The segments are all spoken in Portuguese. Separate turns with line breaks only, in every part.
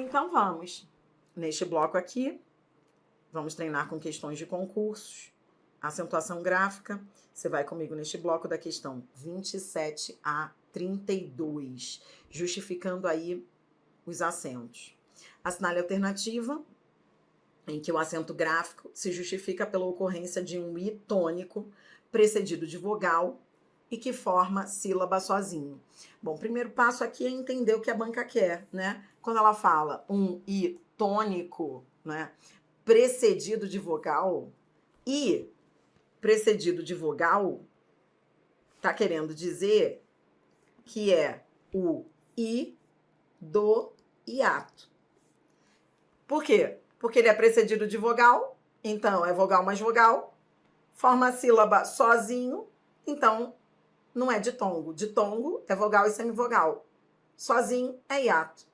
Então vamos. Neste bloco aqui, vamos treinar com questões de concursos, acentuação gráfica. Você vai comigo neste bloco da questão 27 a 32, justificando aí os acentos. Assinale a alternativa, em que o acento gráfico se justifica pela ocorrência de um i tônico precedido de vogal e que forma sílaba sozinho. Bom, o primeiro passo aqui é entender o que a banca quer, né? Quando ela fala um i tônico, né, precedido de vogal, i precedido de vogal, tá querendo dizer que é o i do hiato. Por quê? Porque ele é precedido de vogal, então é vogal mais vogal, forma a sílaba sozinho, então não é ditongo. Ditongo é vogal e semivogal. Sozinho é hiato.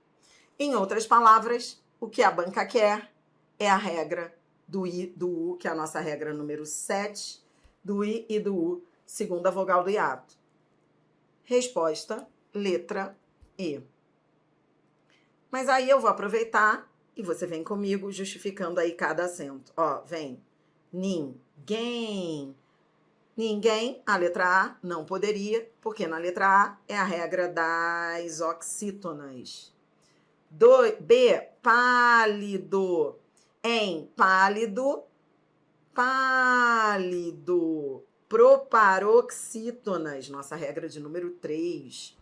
Em outras palavras, o que a banca quer é a regra do i, do u, que é a nossa regra número 7, do i e do u, segunda vogal do hiato. Resposta, letra E. Mas aí eu vou aproveitar e você vem comigo justificando aí cada acento. Ó, vem. Ninguém. Ninguém, a letra A, não poderia, porque na letra A é a regra das oxítonas. B, pálido. Em pálido, pálido. Proparoxítonas, nossa regra de número 3.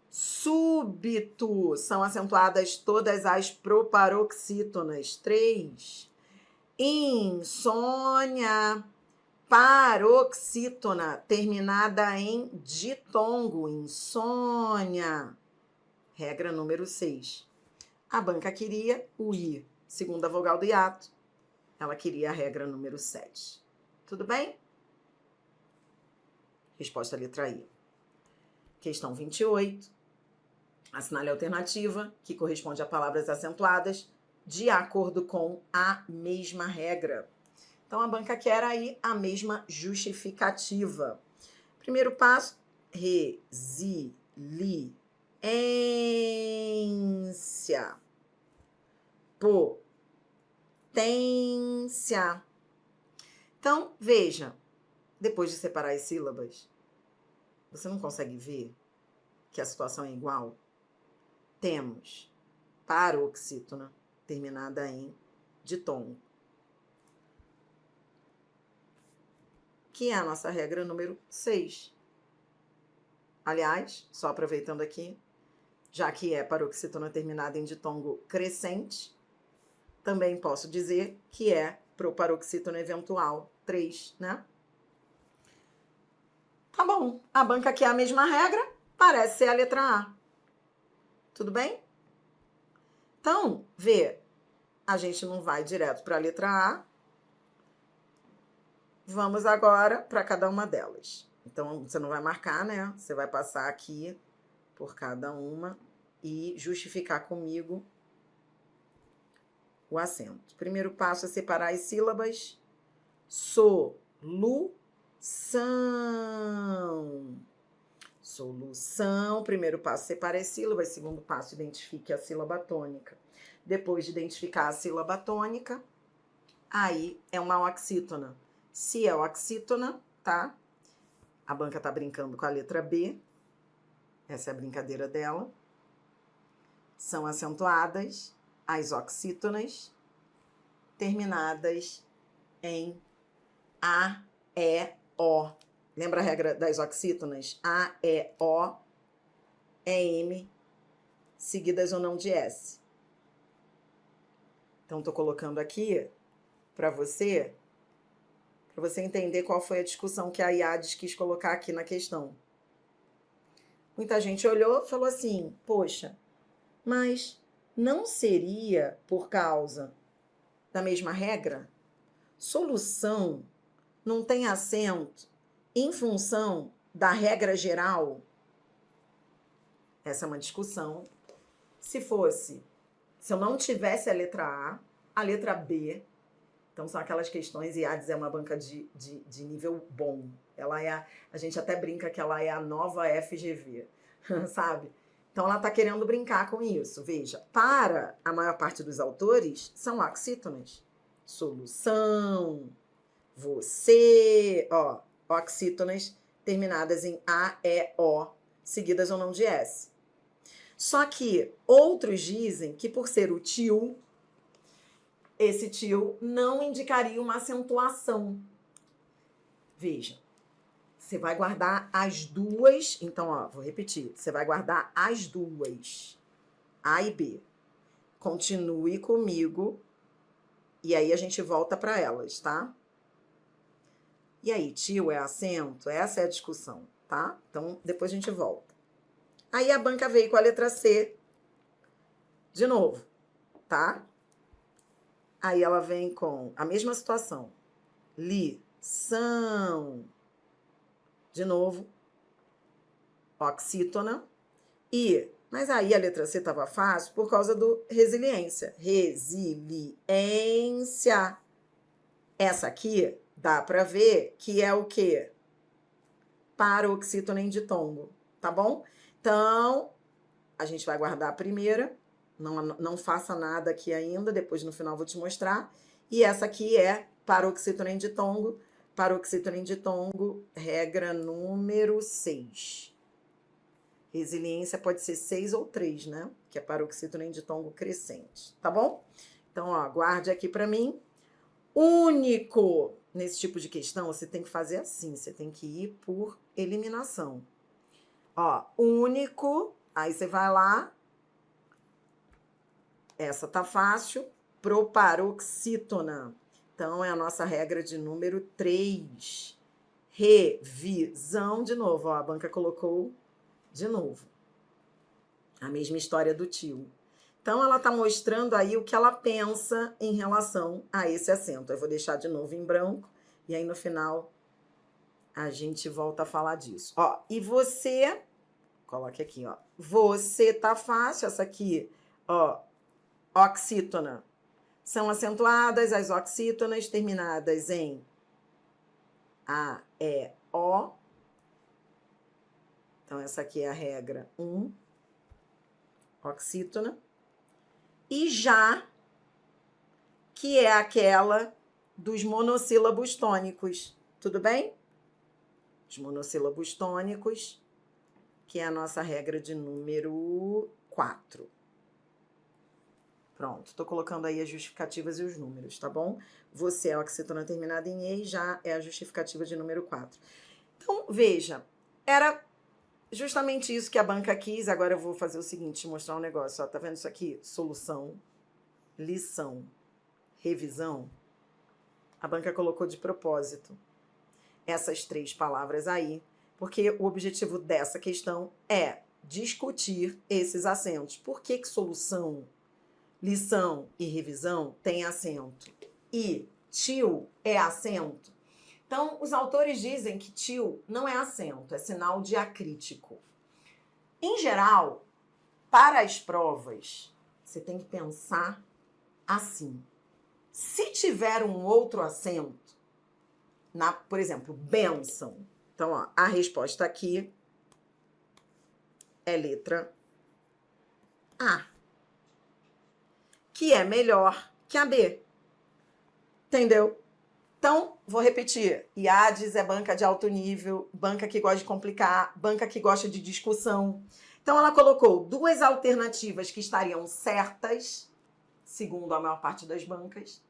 Súbito, são acentuadas todas as proparoxítonas. 3. Insônia, paroxítona, terminada em ditongo. Insônia. Regra número 6. A banca queria o i, segunda vogal do hiato. Ela queria a regra número 7. Tudo bem? Resposta letra I. Questão 28. Assinale a alternativa, que corresponde a palavras acentuadas, de acordo com a mesma regra. Então, a banca quer aí a mesma justificativa. Primeiro passo, resiliência. Potência. Então, veja, depois de separar as sílabas, você não consegue ver que a situação é igual? Temos paroxítona, terminada em ditongo, que é a nossa regra número 6. Aliás, só aproveitando aqui, já que é paroxítona terminada em ditongo crescente, também posso dizer que é proparoxítona eventual 3, né? Tá bom, a banca quer a mesma regra, parece ser a letra A. Tudo bem? Então, vê, a gente não vai direto para a letra A. Vamos agora para cada uma delas. Então, você não vai marcar, né? Você vai passar aqui por cada uma e justificar comigo o acento. Primeiro passo é separar as sílabas. Solução. Solução. Primeiro passo, separe as sílabas. Segundo passo, identifique a sílaba tônica. Depois de identificar a sílaba tônica, aí é uma oxítona. Se é oxítona, tá? A banca tá brincando com a letra B. Essa é a brincadeira dela. São acentuadas as oxítonas terminadas em A, E, O. Lembra a regra das oxítonas? A, E, O, E, M, seguidas ou não de S. Então, tô colocando aqui para você entender qual foi a discussão que a IADES quis colocar aqui na questão. Muita gente olhou e falou assim, poxa, mas não seria por causa da mesma regra? Solução não tem acento em função da regra geral? Essa é uma discussão. Se eu não tivesse a letra B, então são aquelas questões, e IADES é uma banca de nível bom. A gente até brinca que ela é a nova FGV, sabe? Então, ela está querendo brincar com isso. Veja, para a maior parte dos autores, são oxítonas. Solução, você, ó, oxítonas terminadas em A, E, O, seguidas ou não de S. Só que outros dizem que por ser o til, esse til não indicaria uma acentuação. Veja, você vai guardar as duas, então, ó, vou repetir, você vai guardar as duas, A e B. Continue comigo, e aí a gente volta para elas, tá? E aí, til é acento? Essa é a discussão, tá? Então, depois a gente volta. Aí a banca veio com a letra C, de novo, tá? Aí ela vem com a mesma situação. Lição. De novo, oxítona. Mas aí a letra C estava fácil por causa do resiliência. Resiliência. Essa aqui, dá para ver que é o quê? Paroxítona em ditongo, tá bom? Então, a gente vai guardar a primeira. Não faça nada aqui ainda, depois no final vou te mostrar. E essa aqui é paroxítona em ditongo. Paroxítona em ditongo, regra número 6. Resiliência pode ser 6 ou 3, né? Que é paroxítona em ditongo crescente, tá bom? Então, ó, guarde aqui para mim. Único. Nesse tipo de questão, você tem que fazer assim, você tem que ir por eliminação. Ó, único, aí você vai lá. Essa tá fácil. Proparoxítona. Então, é a nossa regra de número 3. Revisão, de novo, ó, a banca colocou de novo. A mesma história do til. Então, ela tá mostrando aí o que ela pensa em relação a esse acento. Eu vou deixar de novo em branco, e aí no final a gente volta a falar disso. Ó, e você, coloque aqui, ó. Você tá fácil, essa aqui, ó, oxítona. São acentuadas as oxítonas terminadas em A, E, O. Então, essa aqui é a regra 1. Oxítona. E já, que é aquela dos monossílabos tônicos. Tudo bem? Os monossílabos tônicos, que é a nossa regra de número 4. Pronto, tô colocando aí as justificativas e os números, tá bom? Você é oxítona terminada em E, já é a justificativa de número 4. Então, veja, era justamente isso que a banca quis. Agora eu vou fazer o seguinte, mostrar um negócio. Ó, tá vendo isso aqui? Solução, lição, revisão. A banca colocou de propósito essas 3 palavras aí, porque o objetivo dessa questão é discutir esses acentos. Por que solução, lição e revisão tem acento? E til é acento? Então, os autores dizem que til não é acento, é sinal diacrítico. Em geral, para as provas, você tem que pensar assim. Se tiver um outro acento, por exemplo, bênção. Então, ó, a resposta aqui é letra A, que é melhor que a B. Entendeu? Então, vou repetir. IADES é banca de alto nível, banca que gosta de complicar, banca que gosta de discussão. Então, ela colocou 2 alternativas que estariam certas, segundo a maior parte das bancas,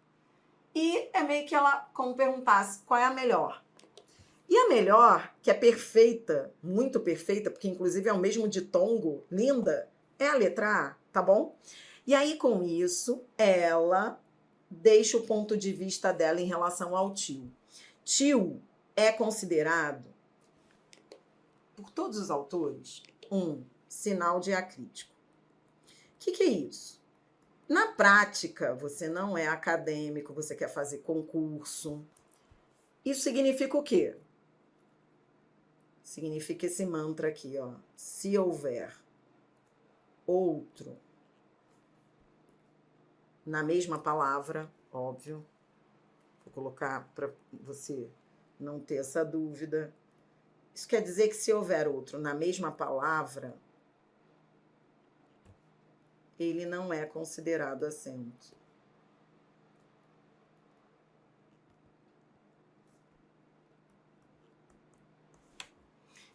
e é meio que ela como perguntasse qual é a melhor. E a melhor, que é perfeita, muito perfeita, porque inclusive é o mesmo ditongo, linda, é a letra A, tá bom? E aí, com isso, ela deixa o ponto de vista dela em relação ao til. Til é considerado, por todos os autores, um sinal diacrítico. O que é isso? Na prática, você não é acadêmico, você quer fazer concurso. Isso significa o quê? Significa esse mantra aqui, ó. Se houver outro na mesma palavra, óbvio, vou colocar para você não ter essa dúvida. Isso quer dizer que se houver outro na mesma palavra, ele não é considerado acento.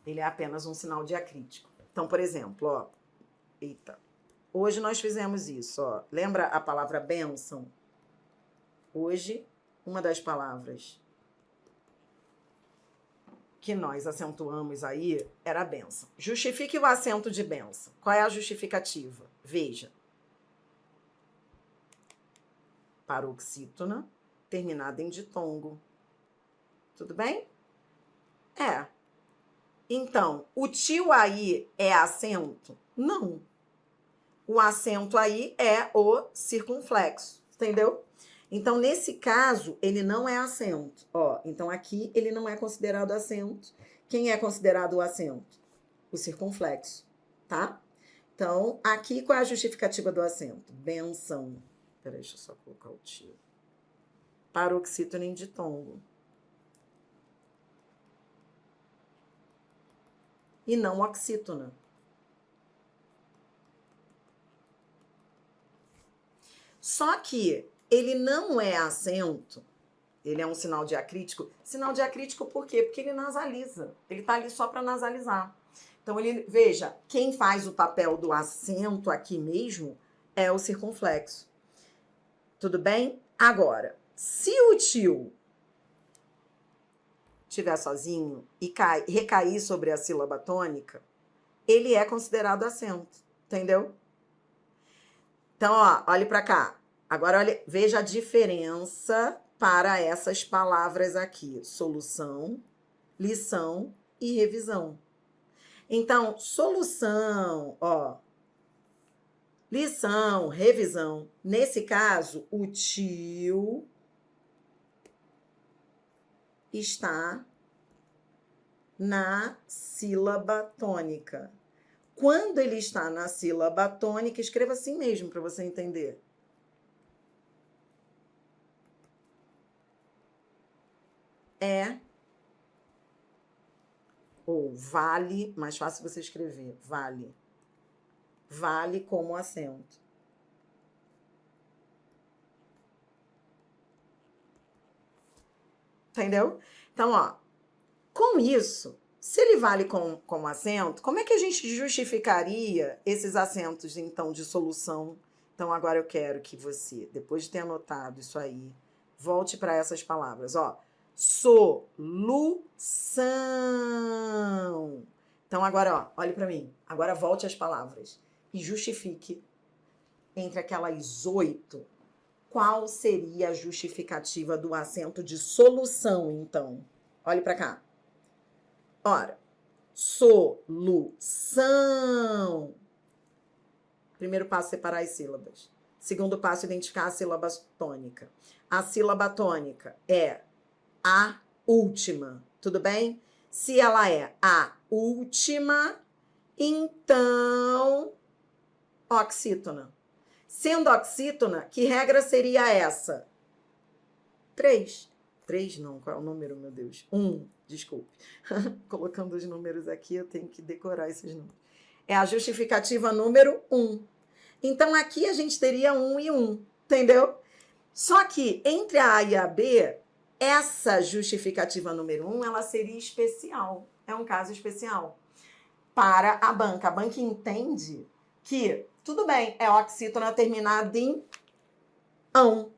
Ele é apenas um sinal diacrítico. Então, por exemplo, ó, eita, hoje nós fizemos isso, ó. Lembra a palavra bênção? Hoje, uma das palavras que nós acentuamos aí era bênção. Justifique o acento de bênção. Qual é a justificativa? Veja. Paroxítona, terminada em ditongo. Tudo bem? É. Então, o tio aí é acento? Não. O acento aí é o circunflexo, entendeu? Então, nesse caso, ele não é acento. Ó, então, aqui ele não é considerado acento. Quem é considerado o acento? O circunflexo, tá? Então, aqui qual é a justificativa do acento? Benção. Peraí, deixa eu só colocar o tio. Paroxítona em ditongo. E não oxítona. Só que ele não é acento, ele é um sinal diacrítico. Sinal diacrítico por quê? Porque ele nasaliza. Ele está ali só para nasalizar. Então, ele, veja, quem faz o papel do acento aqui mesmo é o circunflexo. Tudo bem? Agora, se o tio estiver sozinho e recair sobre a sílaba tônica, ele é considerado acento. Entendeu? Então, ó, olhe para cá. Agora, olha, veja a diferença para essas palavras aqui. Solução, lição e revisão. Então, solução, ó, lição, revisão. Nesse caso, o tio está na sílaba tônica. Quando ele está na sílaba tônica, escreva assim mesmo para você entender. É ou vale, mais fácil você escrever, vale. Vale como acento. Entendeu? Então, ó, com isso, se ele vale como acento, como é que a gente justificaria esses acentos, então, de solução? Então, agora eu quero que você, depois de ter anotado isso aí, volte para essas palavras, ó. Solução. Então, agora, ó, olhe para mim. Agora volte às palavras e justifique entre aquelas 8. Qual seria a justificativa do acento de solução, então? Olhe para cá. Ora, solução. Primeiro passo, separar as sílabas. Segundo passo, identificar a sílaba tônica. A sílaba tônica é a última, tudo bem? Se ela é a última, então, oxítona. Sendo oxítona, que regra seria essa? 3. 3 não, qual é o número, meu Deus? 1, desculpe. Colocando os números aqui, eu tenho que decorar esses números. É a justificativa número 1. Então, aqui a gente teria 1 e 1, entendeu? Só que, entre a A e a B, essa justificativa número 1, ela seria especial. É um caso especial para a banca. A banca entende que, tudo bem, é oxítona terminada em ão.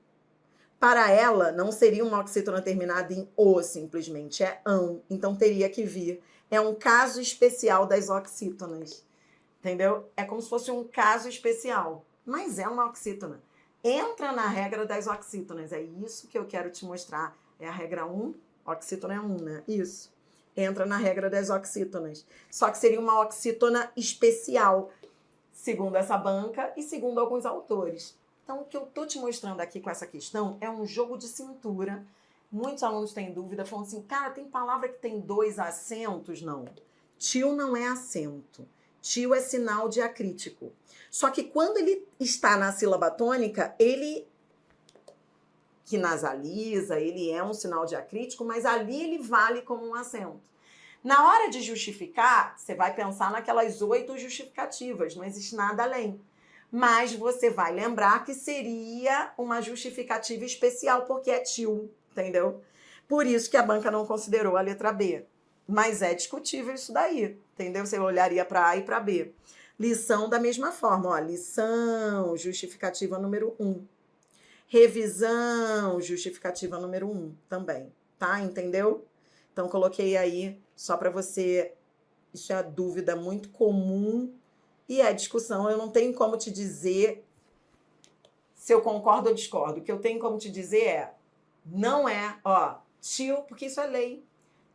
Para ela, não seria uma oxítona terminada em o, simplesmente, é ão. Então, teria que vir. É um caso especial das oxítonas. Entendeu? É como se fosse um caso especial. Mas é uma oxítona. Entra na regra das oxítonas. É isso que eu quero te mostrar. É a regra 1. Oxítona é 1, né? Isso. Entra na regra das oxítonas. Só que seria uma oxítona especial, segundo essa banca e segundo alguns autores. Então, o que eu tô te mostrando aqui com essa questão é um jogo de cintura. Muitos alunos têm dúvida, falam assim, cara, tem palavra que tem 2 acentos? Não. Tio não é acento. Tio é sinal diacrítico. Só que quando ele está na sílaba tônica, ele que nasaliza, ele é um sinal diacrítico, mas ali ele vale como um acento. Na hora de justificar, você vai pensar naquelas 8 justificativas, não existe nada além. Mas você vai lembrar que seria uma justificativa especial, porque é tio, entendeu? Por isso que a banca não considerou a letra B. Mas é discutível isso daí, entendeu? Você olharia para A e para B. Lição da mesma forma, ó, lição, justificativa número 1. Revisão, justificativa número 1 também, tá? Entendeu? Então, coloquei aí só para você... Isso é uma dúvida muito comum e é discussão. Eu não tenho como te dizer se eu concordo ou discordo. O que eu tenho como te dizer é, não é, ó, tio, porque isso é lei.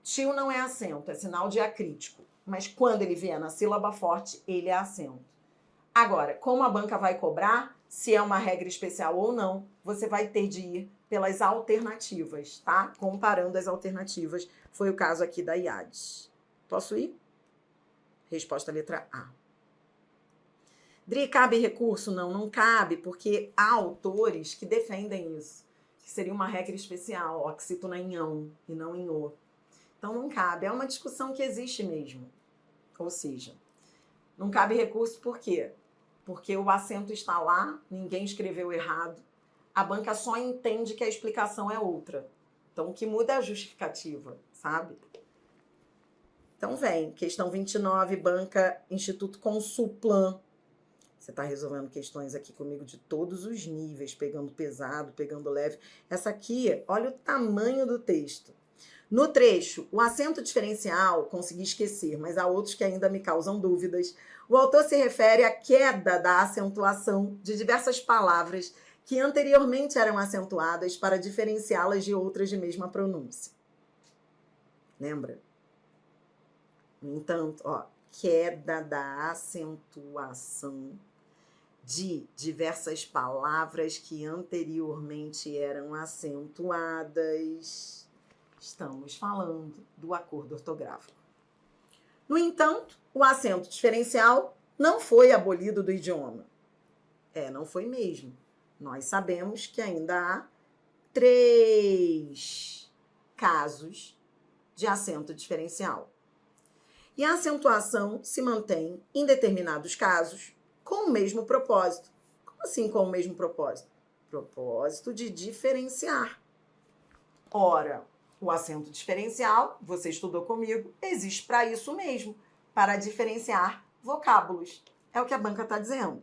Tio não é acento, é sinal diacrítico. Mas quando ele vier na sílaba forte, ele é acento. Agora, como a banca vai cobrar, se é uma regra especial ou não, você vai ter de ir pelas alternativas, tá? Comparando as alternativas. Foi o caso aqui da IADES. Posso ir? Resposta letra A. Dri, cabe recurso? Não, não cabe, porque há autores que defendem isso, que seria uma regra especial, oxítona em ão e não em o. Então não cabe, é uma discussão que existe mesmo. Ou seja, não cabe recurso por quê? Porque o acento está lá, ninguém escreveu errado, a banca só entende que a explicação é outra. Então o que muda é a justificativa, sabe? Então vem, questão 29, banca Instituto Consulplan. Você está resolvendo questões aqui comigo de todos os níveis, pegando pesado, pegando leve. Essa aqui, olha o tamanho do texto. No trecho, o acento diferencial, consegui esquecer, mas há outros que ainda me causam dúvidas. O autor se refere à queda da acentuação de diversas palavras que anteriormente eram acentuadas para diferenciá-las de outras de mesma pronúncia. Lembra? No entanto, ó, queda da acentuação de diversas palavras que anteriormente eram acentuadas. Estamos falando do acordo ortográfico. No entanto, o acento diferencial não foi abolido do idioma. Não foi mesmo. Nós sabemos que ainda há 3 casos de acento diferencial. E a acentuação se mantém, em determinados casos, com o mesmo propósito. Como assim com o mesmo propósito? Propósito de diferenciar. Ora, o acento diferencial, você estudou comigo, existe para isso mesmo, para diferenciar vocábulos. É o que a banca está dizendo.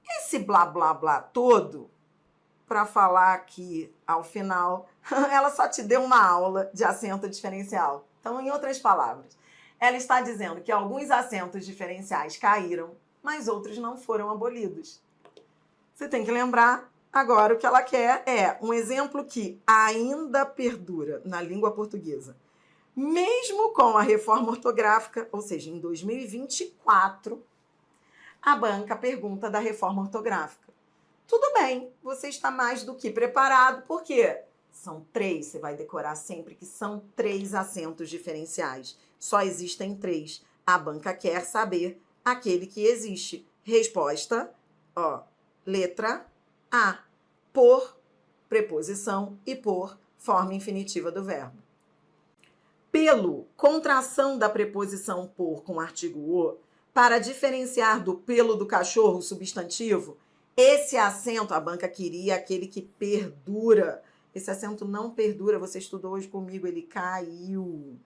Esse blá, blá, blá todo, para falar que, ao final, ela só te deu uma aula de acento diferencial. Então, em outras palavras, ela está dizendo que alguns acentos diferenciais caíram, mas outros não foram abolidos. Você tem que lembrar, agora o que ela quer é um exemplo que ainda perdura na língua portuguesa. Mesmo com a reforma ortográfica, ou seja, em 2024, a banca pergunta da reforma ortográfica. Tudo bem, você está mais do que preparado, porque são 3, você vai decorar sempre que são 3 acentos diferenciais. Só existem 3. A banca quer saber aquele que existe. Resposta, ó, letra A, por preposição e por forma infinitiva do verbo. Pelo, contração da preposição por com artigo o, para diferenciar do pelo do cachorro, substantivo, esse acento, a banca queria aquele que perdura. Esse acento não perdura, você estudou hoje comigo, ele caiu.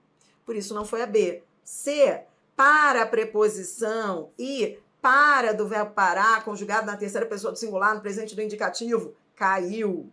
Por isso não foi a B. C, para a preposição e para do verbo parar, conjugado na terceira pessoa do singular, no presente do indicativo, caiu.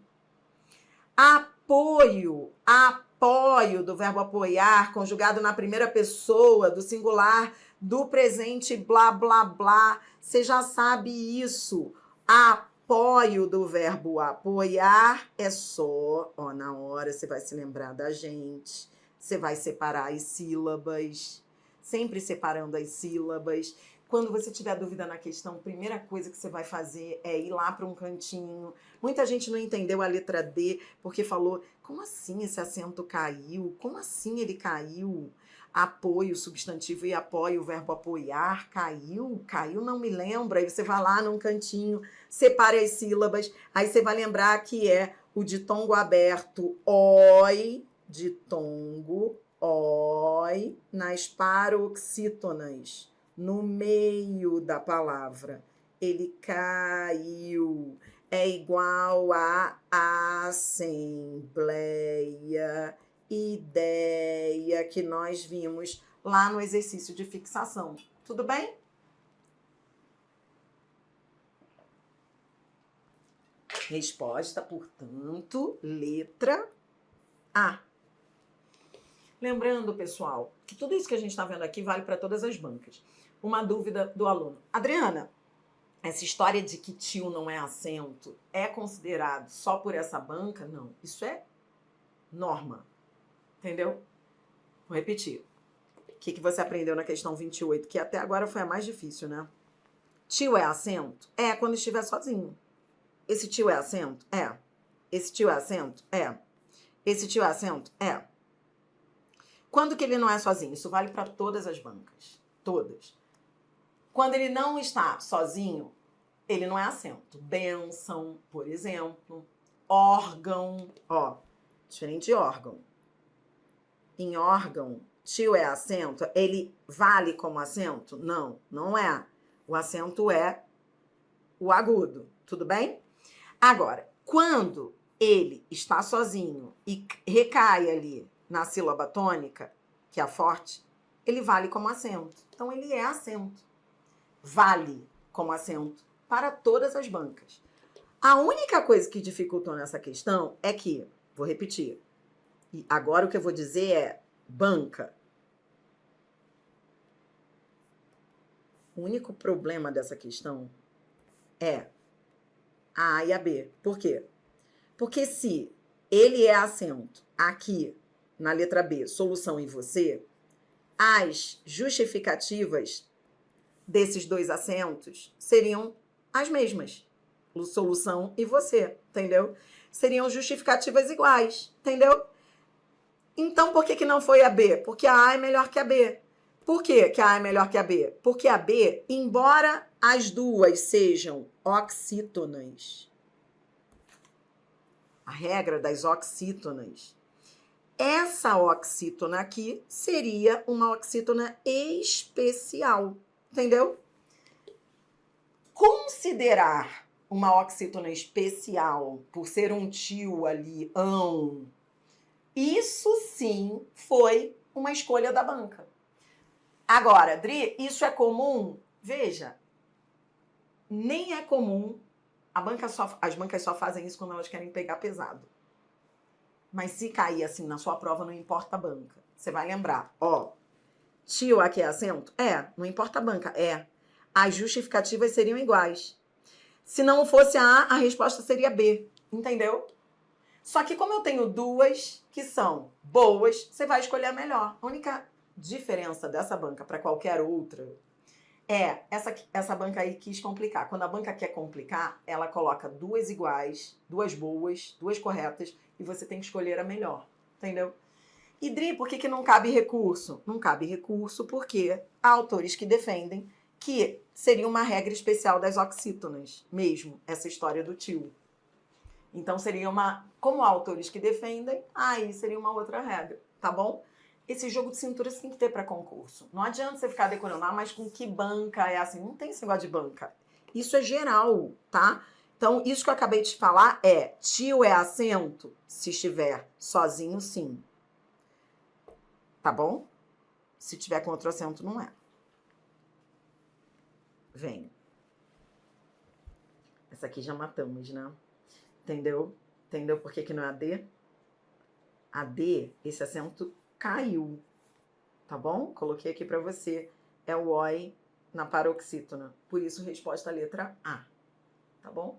Apoio, apoio do verbo apoiar, conjugado na primeira pessoa do singular, do presente blá, blá, blá. Você já sabe isso. Apoio do verbo apoiar é só, ó, na hora você vai se lembrar da gente. Você vai separar as sílabas, sempre separando as sílabas. Quando você tiver dúvida na questão, a primeira coisa que você vai fazer é ir lá para um cantinho. Muita gente não entendeu a letra D, porque falou, como assim esse acento caiu? Como assim ele caiu? Apoio, substantivo e apoio, o verbo apoiar, caiu? Caiu, não me lembro. Aí você vai lá num cantinho, separe as sílabas, aí você vai lembrar que é o ditongo aberto, oi, ditongo, oi, nas paroxítonas, no meio da palavra. Ele caiu. É igual a assembleia, ideia que nós vimos lá no exercício de fixação. Tudo bem? Resposta, portanto, letra A. Lembrando, pessoal, que tudo isso que a gente está vendo aqui vale para todas as bancas. Uma dúvida do aluno. Adriana, essa história de que tio não é acento é considerado só por essa banca? Não. Isso é norma. Entendeu? Vou repetir. O que você aprendeu na questão 28, que até agora foi a mais difícil, né? Tio é acento? É, quando estiver sozinho. Esse tio é acento? É. Esse tio é acento? É. Esse tio é acento? É. Quando que ele não é sozinho? Isso vale para todas as bancas. Todas. Quando ele não está sozinho, ele não é acento. Bênção, por exemplo. Órgão. Ó, diferente de órgão. Em órgão, tio é acento. Ele vale como acento? Não, não é. O acento é o agudo. Tudo bem? Agora, quando ele está sozinho e recai ali na sílaba tônica, que é a forte, ele vale como acento. Então, ele é acento. Vale como acento para todas as bancas. A única coisa que dificultou nessa questão é que, vou repetir, e agora o que eu vou dizer é banca. O único problema dessa questão é a A e a B. Por quê? Porque se ele é acento aqui na letra B, solução e você, as justificativas desses dois acentos seriam as mesmas. Solução e você, entendeu? Seriam justificativas iguais, entendeu? Então, por que não foi a B? Porque a A é melhor que a B. Por que a A é melhor que a B? Porque a B, embora as duas sejam oxítonas, a regra das oxítonas, essa oxítona aqui seria uma oxítona especial, entendeu? Considerar uma oxítona especial por ser um tio ali, isso sim foi uma escolha da banca. Agora, Dri, isso é comum? Veja, nem é comum. As bancas só fazem isso quando elas querem pegar pesado. Mas se cair assim na sua prova, não importa a banca. Você vai lembrar, ó, tio aqui é acento? É, não importa a banca, é. As justificativas seriam iguais. Se não fosse a resposta seria B, entendeu? Só que como eu tenho duas que são boas, você vai escolher a melhor. A única diferença dessa banca para qualquer outra é essa banca aí quis complicar. Quando a banca quer complicar, ela coloca duas iguais, duas boas, duas corretas, e você tem que escolher a melhor, entendeu? E Dri, por que não cabe recurso? Não cabe recurso porque há autores que defendem que seria uma regra especial das oxítonas, mesmo, essa história do tio. Então, seria como há autores que defendem, aí seria uma outra regra, tá bom? Esse jogo de cintura você tem que ter para concurso. Não adianta você ficar decorando, mas com que banca é assim? Não tem esse negócio de banca. Isso é geral, tá? Então, isso que eu acabei de falar é, tio é acento? Se estiver sozinho, sim. Tá bom? Se tiver com outro acento, não é. Vem. Essa aqui já matamos, né? Entendeu? Entendeu por que não é a D? A D, esse acento caiu. Tá bom? Coloquei aqui para você. É o OI na paroxítona. Por isso, resposta letra A. Tá bom?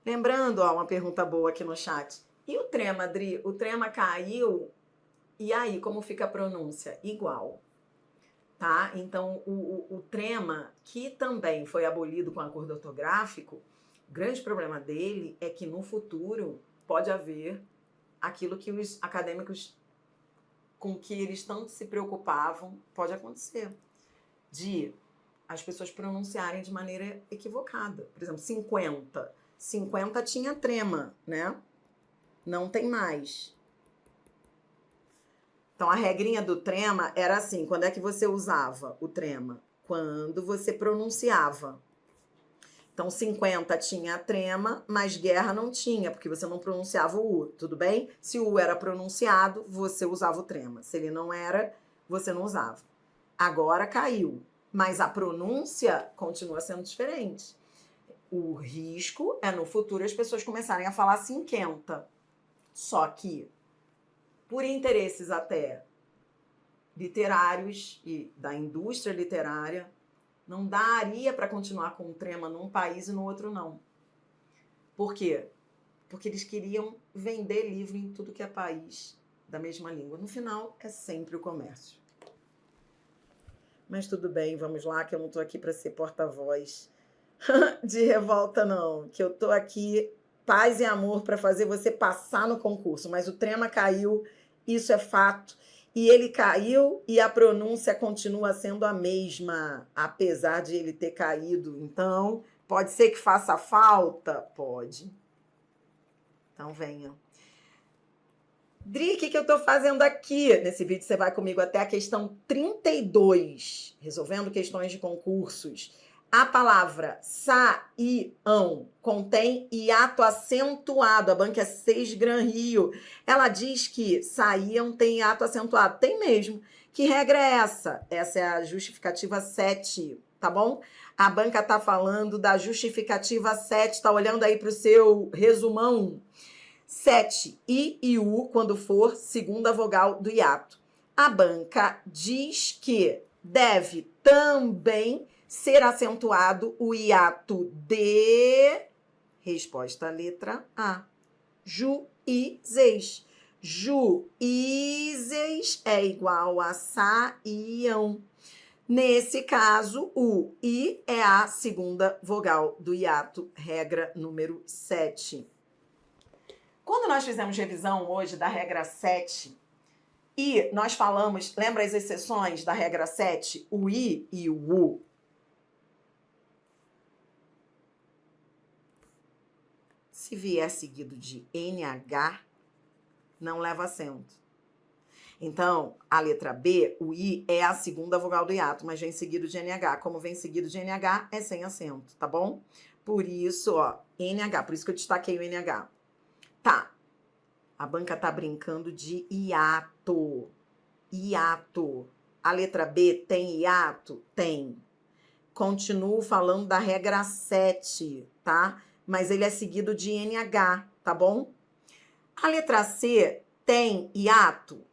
Lembrando, ó, uma pergunta boa aqui no chat. E o trema, Adri? O trema caiu. E aí, como fica a pronúncia? Igual. Tá? Então, o trema, que também foi abolido com acordo ortográfico, o grande problema dele é que no futuro pode haver aquilo que os acadêmicos com que eles tanto se preocupavam, pode acontecer. De as pessoas pronunciarem de maneira equivocada. Por exemplo, 50. 50 tinha trema, né? Não tem mais. Então, a regrinha do trema era assim, quando é que você usava o trema? quando você pronunciava. Então, 50 tinha a trema, mas guerra não tinha, porque você não pronunciava o U, tudo bem? Se o U era pronunciado, você usava o trema. Se ele não era, você não usava. Agora caiu, mas a pronúncia continua sendo diferente. O risco é no futuro as pessoas começarem a falar 50. Só que, por interesses até literários e da indústria literária, não daria para continuar com o trema num país e no outro não. Por quê? Porque eles queriam vender livro em tudo que é país da mesma língua. No final, é sempre o comércio. Mas tudo bem, vamos lá, que eu não estou aqui para ser porta-voz de revolta, não. Que eu estou aqui, paz e amor, para fazer você passar no concurso. Mas o trema caiu, isso é fato. E ele caiu e a pronúncia continua sendo a mesma, apesar de ele ter caído. Então, pode ser que faça falta? Pode. Então, venha. Dri, o que eu estou fazendo aqui? Nesse vídeo você vai comigo até a questão 32, resolvendo questões de concursos. A palavra saíam contém hiato acentuado. A banca é 6 Gran Rio. Ela diz que saíam tem hiato acentuado. Tem mesmo. Que regra é essa? Essa é a justificativa 7, tá bom? A banca tá falando da justificativa 7, tá olhando aí para o seu resumão. 7, I e U, quando for segunda vogal do hiato. A banca diz que deve também ser acentuado o hiato de... Resposta letra A. Juízes. Juízes é igual a saíam. Nesse caso, o I é a segunda vogal do hiato, regra número 7. Quando nós fizemos revisão hoje da regra 7, e nós falamos, lembra as exceções da regra 7? O I e o U. Se vier seguido de NH, não leva acento. Então, a letra B, o I, é a segunda vogal do hiato, mas vem seguido de NH. Como vem seguido de NH, é sem acento, tá bom? Por isso, ó, NH, por isso que eu destaquei o NH. Tá. A banca tá brincando de hiato. Hiato. A letra B tem hiato? Tem. Continuo falando da regra 7, tá? Mas ele é seguido de NH, tá bom? A letra C tem hiato?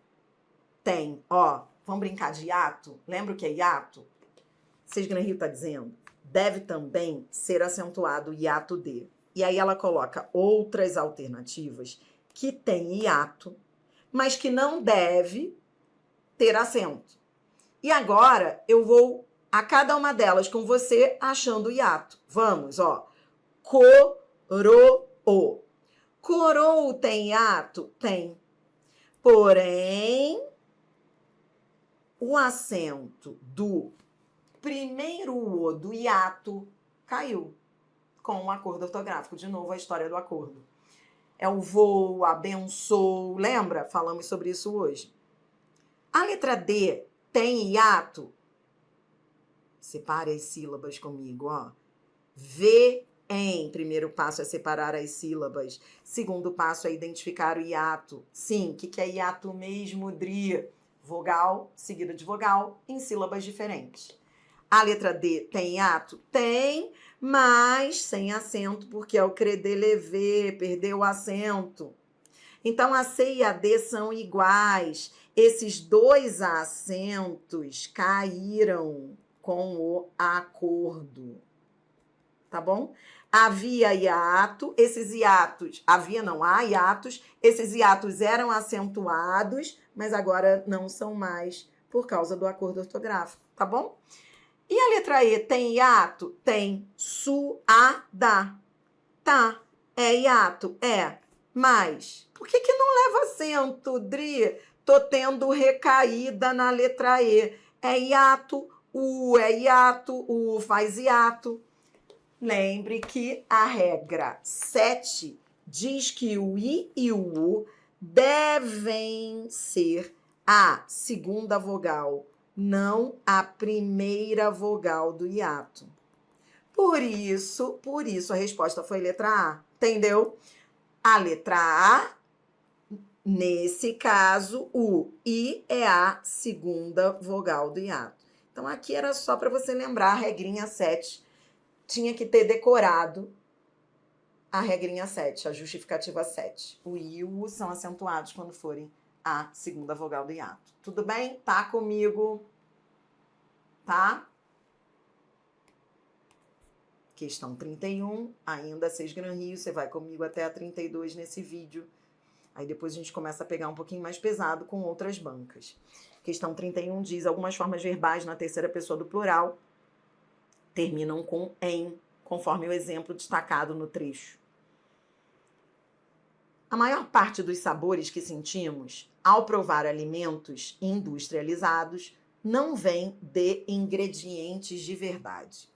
Tem. Ó, vamos brincar de hiato? Lembra o que é hiato? 6 Gran Rio tá dizendo. Deve também ser acentuado o hiato D. E aí ela coloca outras alternativas que tem hiato, mas que não deve ter acento. E agora eu vou a cada uma delas com você achando o hiato. Vamos, ó. Coroou. Coroou tem hiato? Tem. Porém, o acento do primeiro O do hiato caiu com um acordo ortográfico. De novo, a história do acordo. É o vou, abençoo. Lembra? Falamos sobre isso hoje. A letra D tem hiato? Separe as sílabas comigo, ó. V em. Primeiro passo é separar as sílabas. Segundo passo é identificar o hiato. Sim, o que é hiato mesmo, Dri? Vogal seguida de vogal em sílabas diferentes. A letra D tem hiato? Tem, mas sem acento, porque é o credelever, perdeu o acento. Então, a C e a D são iguais. Esses dois acentos caíram com o acordo. Tá bom? Havia hiato, esses hiatos... Havia, não, há hiatos. Esses hiatos eram acentuados, mas agora não são mais por causa do acordo ortográfico. Tá bom? E a letra E tem hiato? Tem. Suada. Tá. É hiato? É. Mas, por que não leva acento, Dri? Tô tendo recaída na letra E. É hiato, U é hiato, U faz hiato. Lembre que a regra 7 diz que o I e o U devem ser a segunda vogal não a primeira vogal do hiato. Por isso a resposta foi letra A. Entendeu? A letra A, nesse caso, o I é a segunda vogal do hiato. Então, aqui era só para você lembrar a regrinha 7. Tinha que ter decorado a regrinha 7, a justificativa 7. O I e o U são acentuados quando forem a segunda vogal do hiato. Tudo bem? Tá comigo? Tá? Questão 31, ainda 6 Gran Rio, você vai comigo até a 32 nesse vídeo. Aí depois a gente começa a pegar um pouquinho mais pesado com outras bancas. Questão 31 diz, algumas formas verbais na terceira pessoa do plural terminam com em, conforme o exemplo destacado no trecho. A maior parte dos sabores que sentimos ao provar alimentos industrializados não vem de ingredientes de verdade.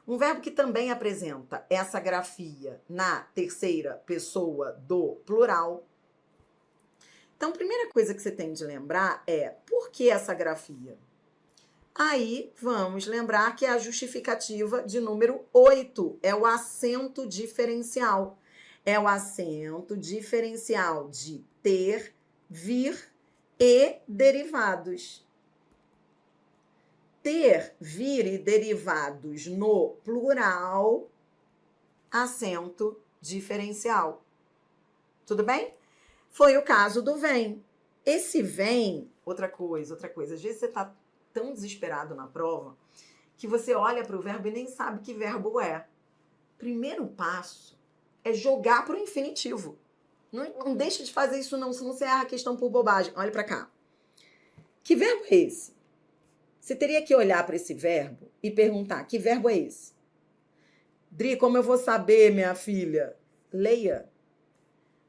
Um verbo que também apresenta essa grafia na terceira pessoa do plural. Então, a primeira coisa que você tem de lembrar é por que essa grafia? Aí, vamos lembrar que é a justificativa de número 8, é o acento diferencial. É o acento diferencial de ter, vir e derivados. Ter, vir e derivados no plural, acento diferencial. Tudo bem? Foi o caso do vem. Esse vem, outra coisa. Às vezes você está tão desesperado na prova que você olha para o verbo e nem sabe que verbo é. Primeiro passo é jogar para o infinitivo. Não deixa de fazer isso não, senão você erra a questão por bobagem. Olha para cá. Que verbo é esse? Você teria que olhar para esse verbo e perguntar, que verbo é esse? Dri, como eu vou saber, minha filha? Leia.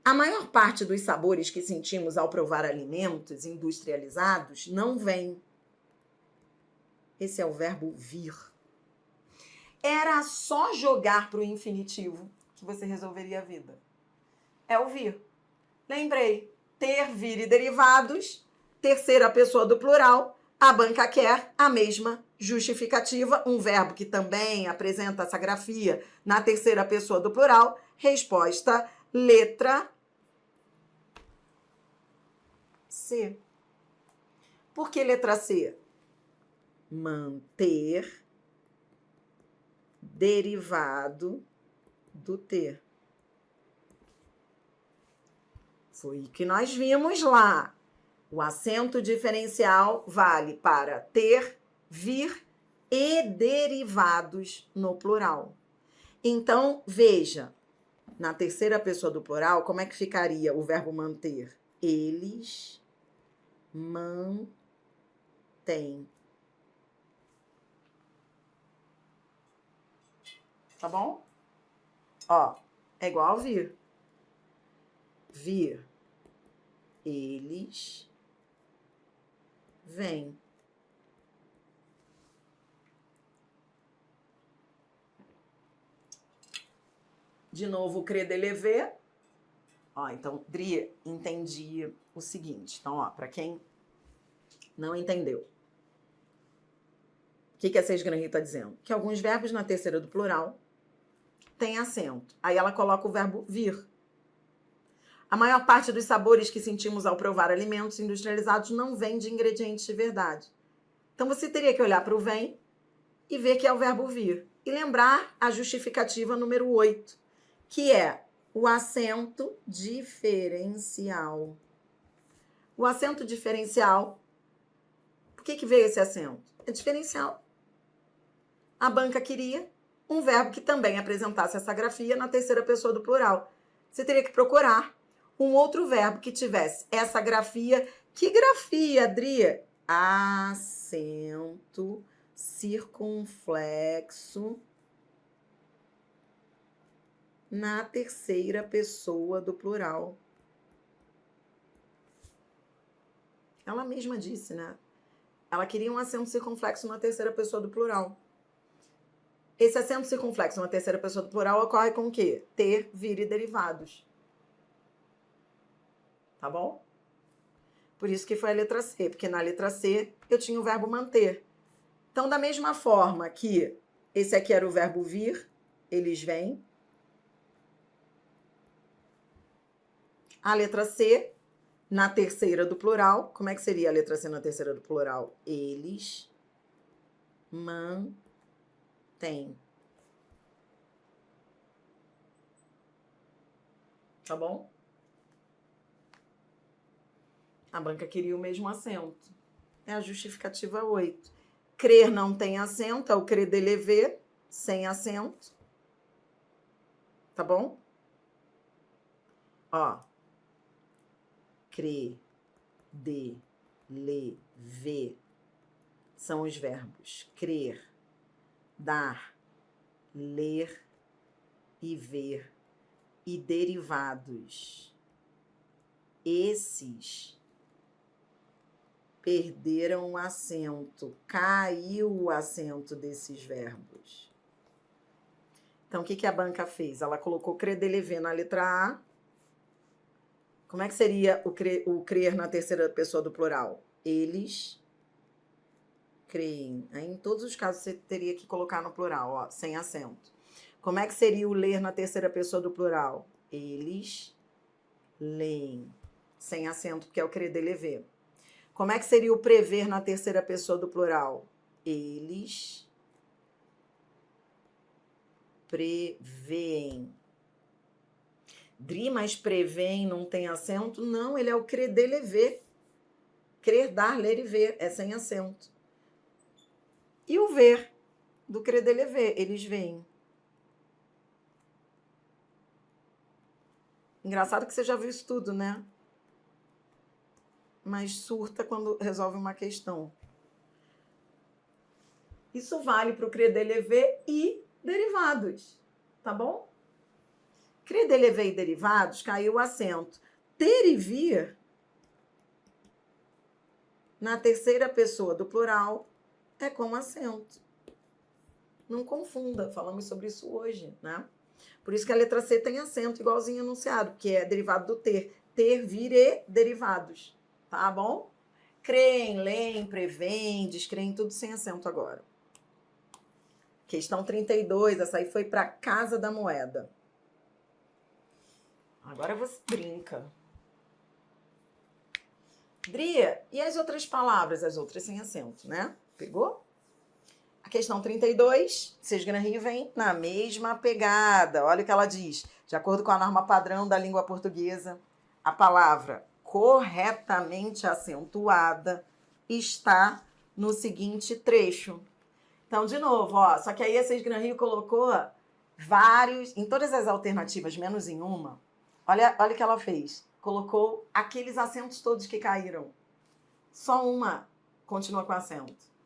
A maior parte dos sabores que sentimos ao provar alimentos industrializados não vem. Esse é o verbo vir. Era só jogar para o infinitivo que você resolveria a vida. É o vir. Lembrei, ter, vir e derivados, terceira pessoa do plural, a banca quer a mesma justificativa, um verbo que também apresenta essa grafia na terceira pessoa do plural, resposta, letra C. Por que letra C? Manter derivado do ter. Foi o que nós vimos lá. O acento diferencial vale para ter, vir e derivados no plural. Então, veja, na terceira pessoa do plural, como é que ficaria o verbo manter? Eles mantêm. Tá bom? Ó, é igual ao vir. Vir. Eles vêm. De novo, crer de lever. Ó, então, Dri, entendi o seguinte. Então, ó, para quem não entendeu. O que a 6 Gran Rio está dizendo? Que alguns verbos na terceira do plural têm acento. Aí ela coloca o verbo vir. A maior parte dos sabores que sentimos ao provar alimentos industrializados não vem de ingredientes de verdade. Então, você teria que olhar para o vem e ver que é o verbo vir. E lembrar a justificativa número 8, que é o acento diferencial. O acento diferencial, por que veio esse acento? É diferencial. A banca queria um verbo que também apresentasse essa grafia na terceira pessoa do plural. Você teria que procurar um outro verbo que tivesse essa grafia. Que grafia, Adri? Acento circunflexo na terceira pessoa do plural. Ela mesma disse, né? Ela queria um acento circunflexo na terceira pessoa do plural. Esse acento circunflexo na terceira pessoa do plural ocorre com o quê? Ter, vir e derivados. Tá bom? Por isso que foi a letra C, porque na letra C eu tinha o verbo manter. Então, da mesma forma que esse aqui era o verbo vir, eles vêm. A letra C, na terceira do plural, como é que seria a letra C na terceira do plural? Eles mantêm. Tá bom? A banca queria o mesmo acento. É a justificativa 8. Crer não tem acento, é o crer de lever, sem acento. Tá bom? Ó. Crer, de, lever. São os verbos crer, dar, ler e ver. E derivados. Esses perderam o acento, caiu o acento desses verbos. Então, o que a banca fez? Ela colocou crer de lever na letra A. Como é que seria o crer na terceira pessoa do plural? Eles creem. Aí, em todos os casos, você teria que colocar no plural, ó, sem acento. Como é que seria o ler na terceira pessoa do plural? Eles leem. Sem acento, porque é o crer de lever. Como é que seria o prever na terceira pessoa do plural? Eles preveem. Dri, mas preveem não tem acento? Não, ele é o crer de lever. Crer, dar, ler e ver. É sem acento. E o ver, do crer de lever, eles veem. Engraçado que você já viu isso tudo, né? Mas surta quando resolve uma questão. Isso vale para o crer de lever e derivados, tá bom? Crer de lever e derivados, caiu o acento. Ter e vir, na terceira pessoa do plural, é com acento. Não confunda, falamos sobre isso hoje, né? Por isso que a letra C tem acento, igualzinho enunciado, que é derivado do ter. Ter, vir e derivados. Tá bom? Creem, leem, preveem, descreem, tudo sem acento agora. Questão 32, essa aí foi para Casa da Moeda. Agora você brinca. Dria, e as outras palavras? As outras sem acento, né? Pegou? A questão 32, Sesgran-Rio vem na mesma pegada. Olha o que ela diz. De acordo com a norma padrão da língua portuguesa, a palavra corretamente acentuada está no seguinte trecho. Então, de novo, ó, só que aí a Sesgran-Rio colocou vários, em todas as alternativas, menos em uma, olha o que ela fez. Colocou aqueles acentos todos que caíram. Só uma continua com acento.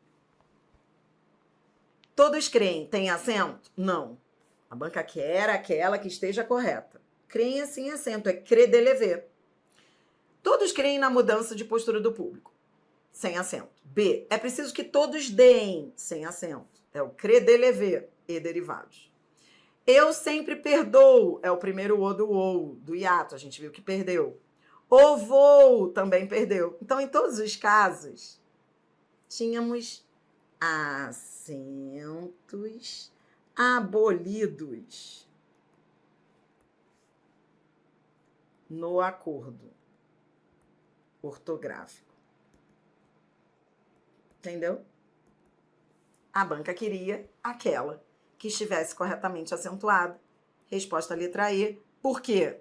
Todos creem, tem acento? Não. A banca quer aquela que esteja correta. Creem sem acento, é crer de lever. Todos creem na mudança de postura do público. Sem acento. B. É preciso que todos deem. Sem acento. É o crer de lever e derivados. Eu sempre perdoo. É o primeiro o do ou, do hiato. A gente viu que perdeu. O vou também perdeu. Então, em todos os casos, tínhamos acentos abolidos no acordo ortográfico. Entendeu? A banca queria aquela que estivesse corretamente acentuada. Resposta letra E. Por quê?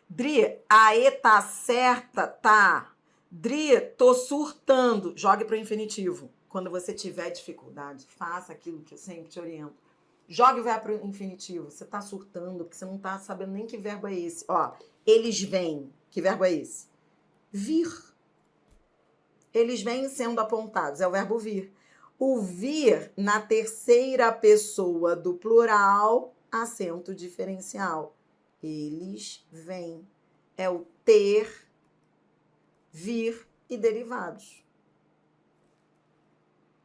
Dri, a E tá certa? Tá. Dri, tô surtando. Jogue pro infinitivo. Quando você tiver dificuldade, faça aquilo que eu sempre te oriento. Jogue o verbo pro infinitivo. Você tá surtando, porque você não tá sabendo nem que verbo é esse. Ó, eles vêm. Que verbo é esse? Vir. Eles vêm sendo apontados. É o verbo vir. O vir, na terceira pessoa do plural, acento diferencial. Eles vêm. É o ter, vir e derivados.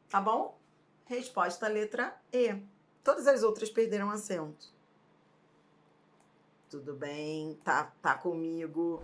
Tá bom? Resposta letra E. Todas as outras perderam acento. Tudo bem? Tá comigo?